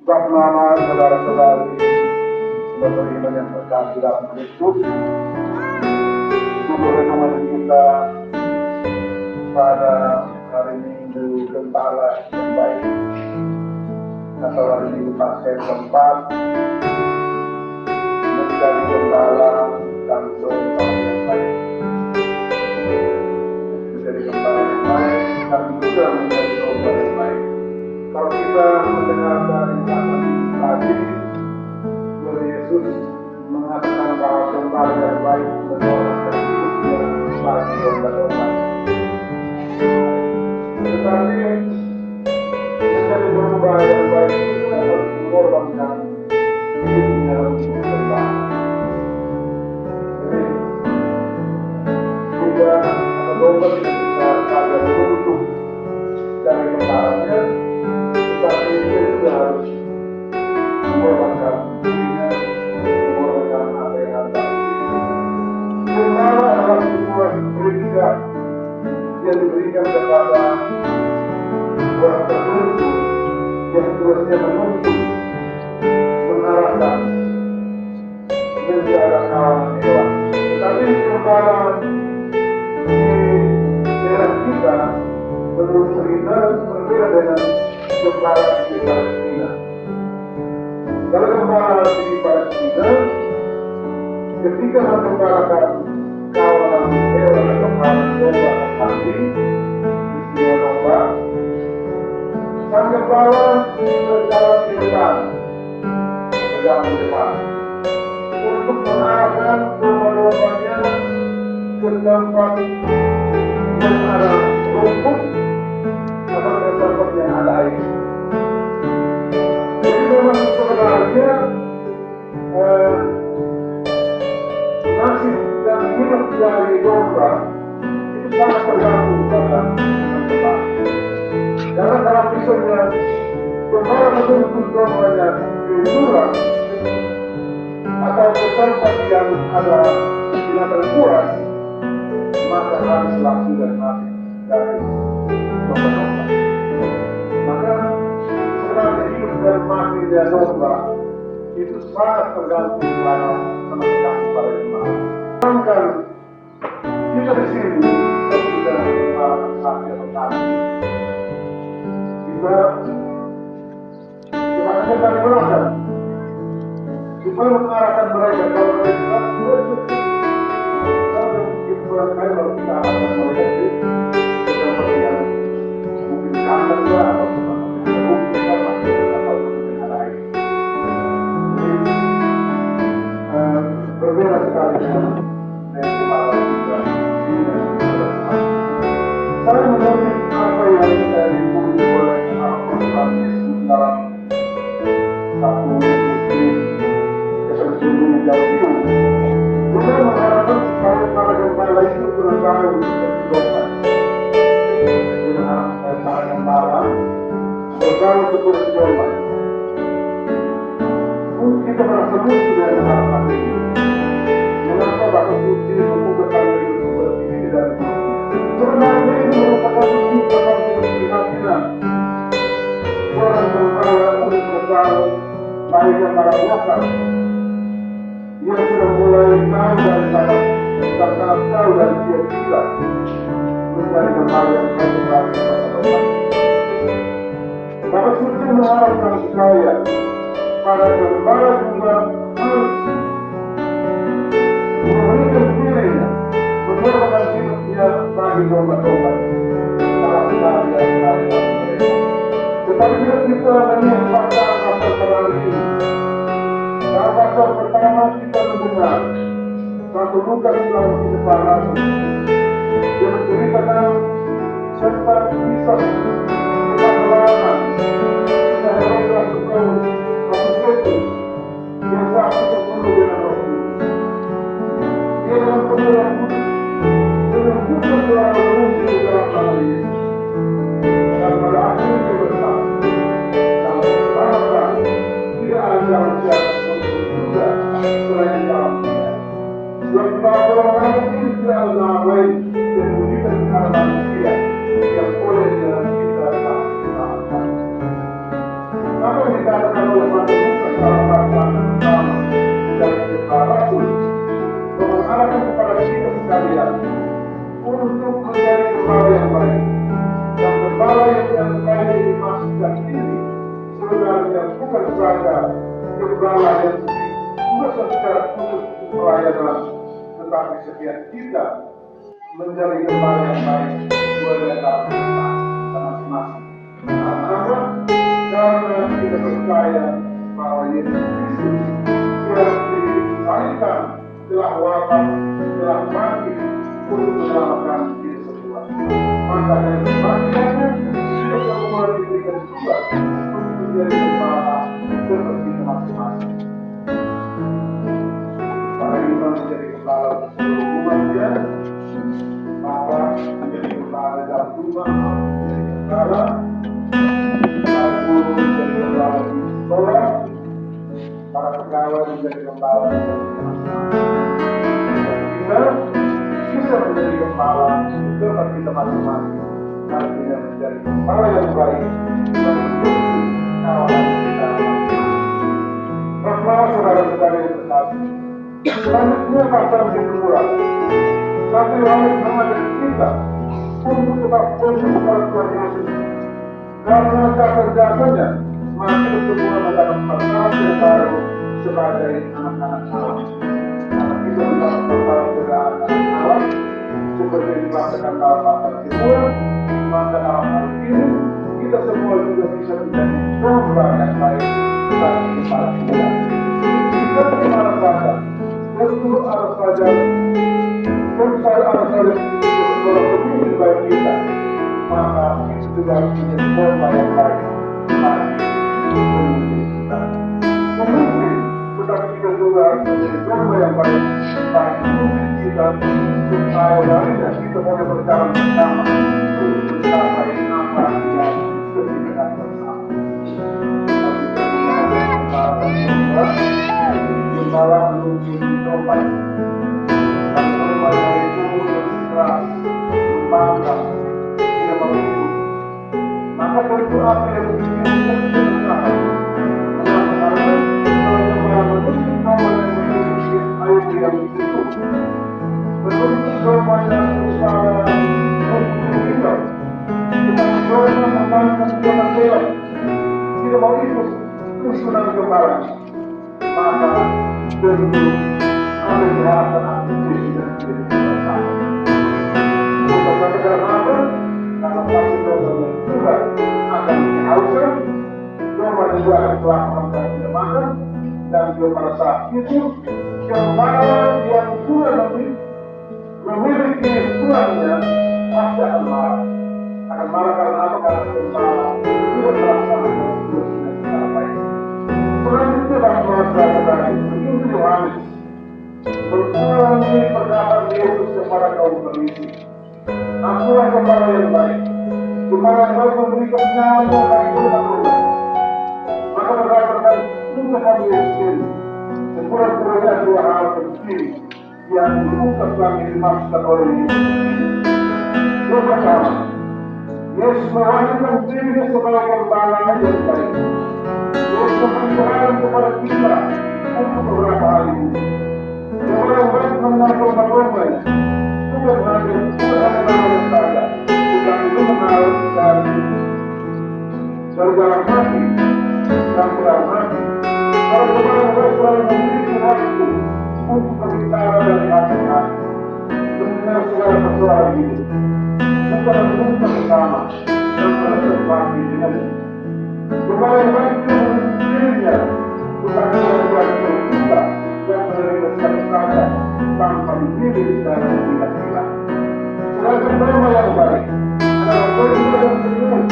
Bagaimana saudara-saudari beriman yang terkasih dalam Kristus, untuk renungan kita pada hari Minggu Gembala yang baik atau hari Minggu Pasca keempat, menjadi gembala dan gembala yang baik, menjadi gembala yang baik dan juga menjadi gembala yang baik. Kalau kita mendengar dari kata tadi, Tuhan Yesus mengatakan bahwa gembala yang baik menolongkan hidupnya bagi domba-domba. Tetapi menjadi domba yang baik itu harus mengorbankan hidupnya untuk domba. Jadi tidak ada domba yang bisa saja menuntut dari gembalanya, tetapi dia juga harus mengorbankan dirinya, mengorbankan apa yang ada. Gembala adalah sebuah predikat yang diberikan kepada orang tertentu yang tugasnya menuntut, mengarahkan, menjaga kawanan hewan. Tetapi gembala di daerah kita menurut cerita berbeda dengan gembala di Palestina. Kalau gembala di Palestina, ketika menggembalakan kawanan hewan atau kawanan domba atau kambing, istimewa domba, sang gembala berjalan di depan, untuk mengarahkan domba-dombanya ke tempat yang ada rumput atau ke tempat yang ada air. Jadi memang sebenarnya nasib dan hidup dari domba itu sangat tergantung pada gembala. Karena kalau misalnya gembala menuntut dombanya ke jurang atau ke tempat yang ada binatang buas, maka haruslah sudah mati dari domba-domba. Maka sebenarnya hidup dan matinya domba itu sangat tergantung pada gembala. Sedangkan kita di sini kita mengenalkan sapi atau kambing, kita dari belakang supaya mengarahkan mereka kalau mereka begitu barangkali kalau kita arahkan mereka itu tempat yang mungkin kandang atau tempat yang rumput atau tempat yang lain. Berbeda sekali dengan gembala juga. Saya mengutip apa yang ditulis oleh Al-Quran dalam satu muslim kesenjangan jauh itu. Juga mengharapkan supaya para gembala itu berusaha untuk berdoa. Dengan para gembala berusaha untuk berdoa. Kita merasa lucu dengan harapan ini. Mengapa bahkan suci membukakan hidup seperti ini dari dunia? Sebenarnya ini merupakan wujud dalam kebatinan. Orang gembala untuk bersama baiknya para lokal yang sudah mulai tahu dari sangat tahu dari dia kita menjadi gembala yang baik bagi masyarakat. Bapak suci mengharapkan saya para gembala juga harus memberikan dirinya, mengorbankan hidupnya bagi domba-domba dalam karya mereka. Tetapi bila kita melihat pasal terlalu ini, dalam pasal pertama kita mendengar satu Lukas dalam kehidupan yang menceritakan tentang kisah kepahlawanan kisah heroik Rasul Paulus yang saat itu penuh dengan Roh Kudus. Dia dalam penuh Roh Kudus menentukan telah mengunci dalam tanah Yesus. Dan pada akhirnya bersama dan bersama tidak ada siapa pun juga selain dalam dia. Sebab bahwa orang itu tidak ada nama lain yang memberikan kepada manusia yang boleh dengan kita dalam Apa yang dikatakan oleh Rasul Lukas dalam pasal pertama dan Rasul mengarahkan kepada kita sekalian untuk menjadi gembala yang baik. Dan gembala yang baik dimaksudkan ini sebenarnya bukan saja gembala yang tugas secara khusus pelayanan, tetapi setiap kita menjadi gembala yang baik boleh dalam kita masing-masing. Karena karena kita percaya bahwa Yesus Kristus yang disalibkan telah wafat, telah mati untuk menyelamatkan kita semua. Maka dari kematiannya kita semua diberikan tugas untuk menjadi gembala seperti kita masing-masing. Para imam menjadi gembala untuk seluruh umatnya, maka menjadi gembala dalam rumah, menjadi gembala, para guru menjadi gembala di sekolah, para pegawai menjadi gembala di masing-masing. Kita bisa menjadi gembala seperti kita masing-masing. Artinya menjadi gembala yang baik dan mendukung kawalan kita. Rahmat saudara-saudara yang terkasih. Selanjutnya pasal kedua, satu Yohanes mengajak kita untuk tetap fokus pada Tuhan Yesus. Karena dasar-dasarnya maka semua mendapat perkataan yang baru sebagai anak-anak Allah. Karena kita mendapat perkataan sebagai anak-anak Allah seperti dibacakan dalam pasal kedua, maka dalam hal ini kita semua juga bisa menjadi gembala yang baik bagi kepala kita. Kita dimana saja, tentu harus saja seorang pemimpin bagi kita, maka itu juga harus menjadi gembala yang baik bagi pemimpin kita. Pemimpin, tetapi kita juga harus menjadi gembala yang baik bagi pemimpin kita, supaya darinya kita boleh berjalan bersama untuk mencapai apa yang kita bersama. Gembala menuju dompet, dan gembala itu keras, membangkang, tidak mau hidup. Maka tentu apa yang begini kita berusaha. Kenapa? Karena kalau gembala menuju dompet yang memiliki air yang hidup, menuju dompet yang berusaha untuk hidup, kita mencoba membangkang dia belok, tidak mau hidup, susunan gembala. Maka tentu ada kejahatan aktivis dan tidak bersama. Bukan saja karena apa? Karena pasti dosa juga akan dihapuskan, dosa juga akan melakukan kelemahan, dan juga pada saat itu gembala yang sudah memiliki tuannya pasti akan marah. Akan marah karena apa? Karena gembala tidak melaksanakan tugasnya secara baik. Selanjutnya dalam saudara Injil Yohanes berulangi perkataan Yesus kepada kaum Farisi. Akulah gembala yang baik. Gembala yang baik memberikan nyawanya bagi umat-umat. Maka berdasarkan ungkapan Yesus ini, sekurang-kurangnya dua hal penting yang diungkap yang dimaksudkan oleh Yesus. Yang pertama, Yesus mewajibkan dirinya sebagai gembala yang baik. Yesus memberikan kepada kita untuk beberapa hal ini. Gembala yang baik mengenal domba-dombanya, bukan hanya namanya saja, tetapi itu mengenal dari dalam hati dan dalam hati. Kalau gembala yang baik selalu memiliki waktu untuk berbicara dari hati-hati, mendengar segala persoalan hidup, bukan menemukan bersama dan bersesuatu dengannya. Gembala yang baik itu dirinya bukan membuat kita yang menerima satu kata tanpa dipilih dan tidak. Sedangkan domba yang baik adalah domba yang benar,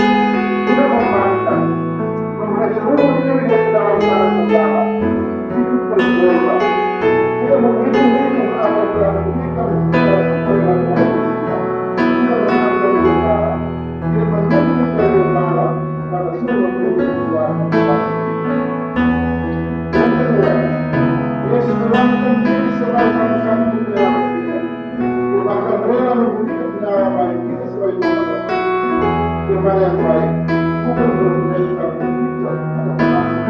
tidak membangkang, memberi seluruh diri yang dalam tanah segala, hidup berkorban, tidak menghitung apa yang telah diberikan secara sesuai dengan tidak menanggung negara, tidak menanggung negara, karena sudah memberi sesuatu yang kedua, Yesus melakukan diri sebagai satu-satu penyelamat kita. Dia bahkan rela memberikan nyawa bagi kita sebagai gembala yang baik, bukan berpengaruh kita atau menang.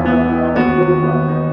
Thank you.